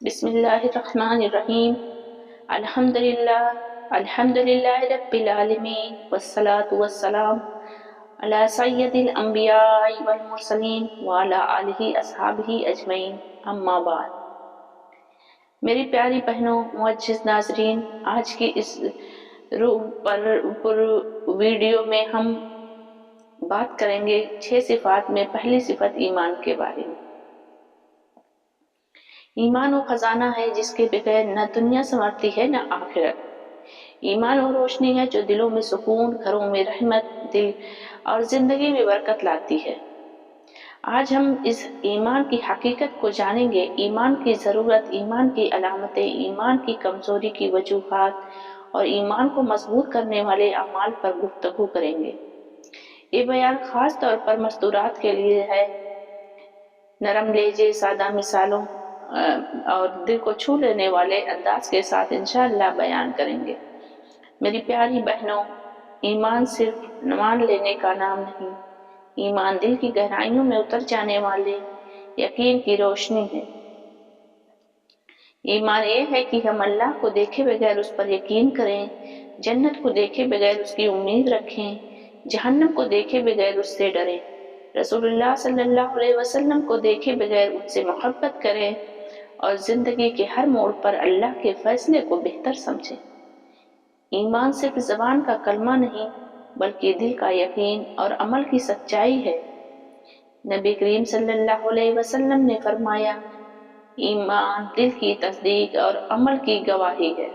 بسم اللہ الرحمن الرحیم۔ الحمدللہ رب العالمین والصلاة والسلام علی سید الانبیاء والمرسلین وعلی آلہ اصحابہ اجمعین، اما بعد۔ میری پیاری بہنوں، معزز ناظرین، آج کی اس ویڈیو میں ہم بات کریں گے 6 صفات میں پہلی صفت ایمان کے بارے میں۔ ایمان وہ خزانہ ہے جس کے بغیر نہ دنیا سنورتی ہے نہ آخرت۔ ایمان وہ روشنی ہے جو دلوں میں سکون، گھروں میں رحمت، دل اور زندگی میں برکت لاتی ہے۔ آج ہم اس ایمان کی حقیقت کو جانیں گے، ایمان کی ضرورت، ایمان کی علامتیں، ایمان کی کمزوری کی وجوہات اور ایمان کو مضبوط کرنے والے اعمال پر گفتگو کریں گے۔ یہ بیان خاص طور پر مستورات کے لیے ہے۔ نرم لہجے، سادہ مثالوں اور دل کو چھو لینے والے انداز کے ساتھ انشاءاللہ بیان کریں گے۔ میری پیاری بہنوں، ایمان صرف مان لینے کا نام نہیں، ایمان دل کی گہرائیوں میں اتر جانے والے یقین کی روشنی ہے۔ ایمان یہ ہے کہ ہم اللہ کو دیکھے بغیر اس پر یقین کریں، جنت کو دیکھے بغیر اس کی امید رکھیں، جہنم کو دیکھے بغیر اس سے ڈریں، رسول اللہ صلی اللہ علیہ وسلم کو دیکھے بغیر ان سے محبت کریں اور زندگی کے ہر موڑ پر اللہ کے فیصلے کو بہتر سمجھیں۔ ایمان صرف زبان کا کلمہ نہیں بلکہ دل کا یقین اور عمل کی سچائی ہے۔ نبی کریم صلی اللہ علیہ وسلم نے فرمایا، ایمان دل کی تصدیق اور عمل کی گواہی ہے۔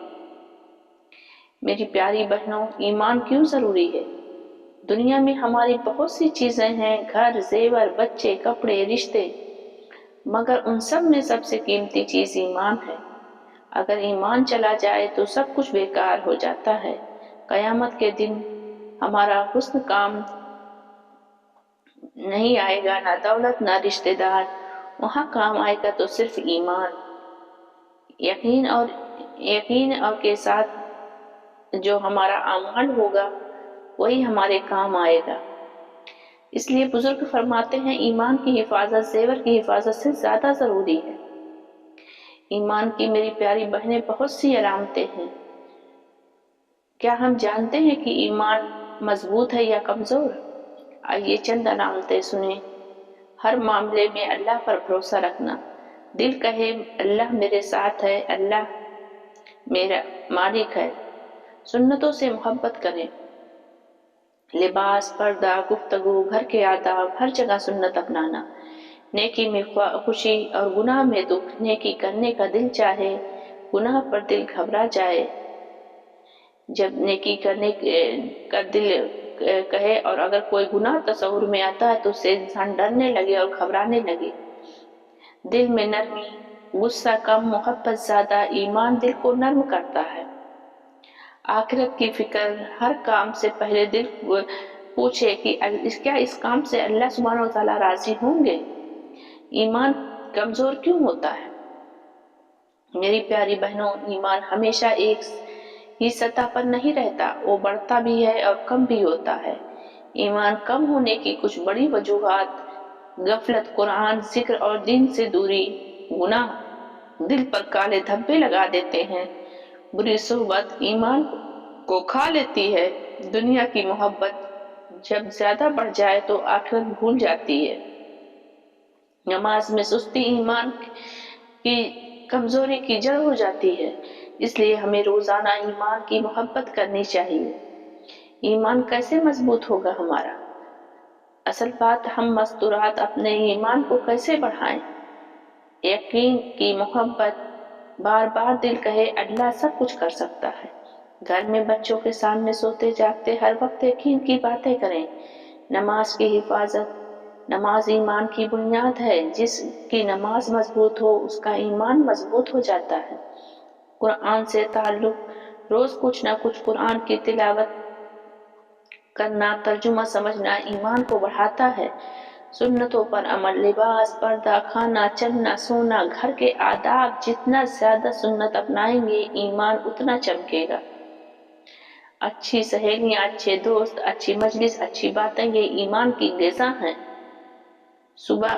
میری پیاری بہنوں، ایمان کیوں ضروری ہے؟ دنیا میں ہماری بہت سی چیزیں ہیں، گھر، زیور، بچے، کپڑے، رشتے، مگر ان سب میں سب سے قیمتی چیز ایمان ہے۔ اگر ایمان چلا جائے تو سب کچھ بیکار ہو جاتا ہے۔ قیامت کے دن ہمارا حسن کام نہیں آئے گا، نہ دولت، نہ رشتہ دار، وہاں کام آئے گا تو صرف ایمان۔ یقین اور کے ساتھ جو ہمارا اعمال ہوگا وہی ہمارے کام آئے گا۔ اس لیے بزرگ فرماتے ہیں، ایمان کی حفاظت زیور کی حفاظت سے زیادہ ضروری ہے۔ ایمان کی میری پیاری بہنیں بہت سی علامتیں ہیں۔ کیا ہم جانتے ہیں کہ ایمان مضبوط ہے یا کمزور؟ آئیے چند علامتیں سنیں۔ ہر معاملے میں اللہ پر بھروسہ رکھنا، دل کہے اللہ میرے ساتھ ہے، اللہ میرا مالک ہے۔ سنتوں سے محبت کریں، لباس، پردہ، گفتگو، گھر کے آداب، ہر جگہ سنت اپنانا۔ نیکی میں خوشی اور گناہ میں دکھ، نیکی کرنے کا دل چاہے، گناہ پر دل گھبرا جائے۔ جب نیکی کرنے کا دل کہے اور اگر کوئی گناہ تصور میں آتا ہے تو اس سے انسان ڈرنے لگے اور گھبرانے لگے۔ دل میں نرمی، غصہ کم، محبت زیادہ، ایمان دل کو نرم کرتا ہے۔ آخرت کی فکر، ہر کام سے پہلے دل پوچھے کہ کیا اس کام سے اللہ سبحانہ وتعالیٰ راضی ہوں گے؟ ایمان کمزور کیوں ہوتا ہے؟ میری پیاری بہنوں، ایمان ہمیشہ ایک ہی سطح پر نہیں رہتا، وہ بڑھتا بھی ہے اور کم بھی ہوتا ہے۔ ایمان کم ہونے کی کچھ بڑی وجوہات: غفلت، قرآن، ذکر اور دین سے دوری، گناہ دل پر کالے دھبے لگا دیتے ہیں، بری صحبت ایمان کو کھا لیتی ہے، دنیا کی محبت جب زیادہ بڑھ جائے تو آخرت بھول جاتی ہے۔ نماز میں سستی ایمان کی کمزوری کی جڑ ہو جاتی ہے، اس لیے ہمیں روزانہ ایمان کی محبت کرنی چاہیے۔ ایمان کیسے مضبوط ہوگا ہمارا؟ اصل بات، ہم مستورات اپنے ایمان کو کیسے بڑھائیں؟ یقین کی محبت، بار بار دل کہے اللہ سب کچھ کر سکتا ہے۔ گھر میں بچوں کے سامنے سوتے جاگتے ہر وقت یقین کی باتیں کریں۔ نماز کی حفاظت، نماز ایمان کی بنیاد ہے، جس کی نماز مضبوط ہو اس کا ایمان مضبوط ہو جاتا ہے۔ قرآن سے تعلق، روز کچھ نہ کچھ قرآن کی تلاوت کرنا، ترجمہ سمجھنا ایمان کو بڑھاتا ہے۔ سنتوں پر عمل، لباس، پردہ، کھانا، چلنا، سونا، گھر کے آداب، جتنا زیادہ سنت اپنائیں گے ایمان اتنا چمکے گا۔ اچھی سہیلیاں، اچھے دوست، اچھی مجلس، اچھی باتیں، یہ ایمان کی غذا ہیں۔ صبح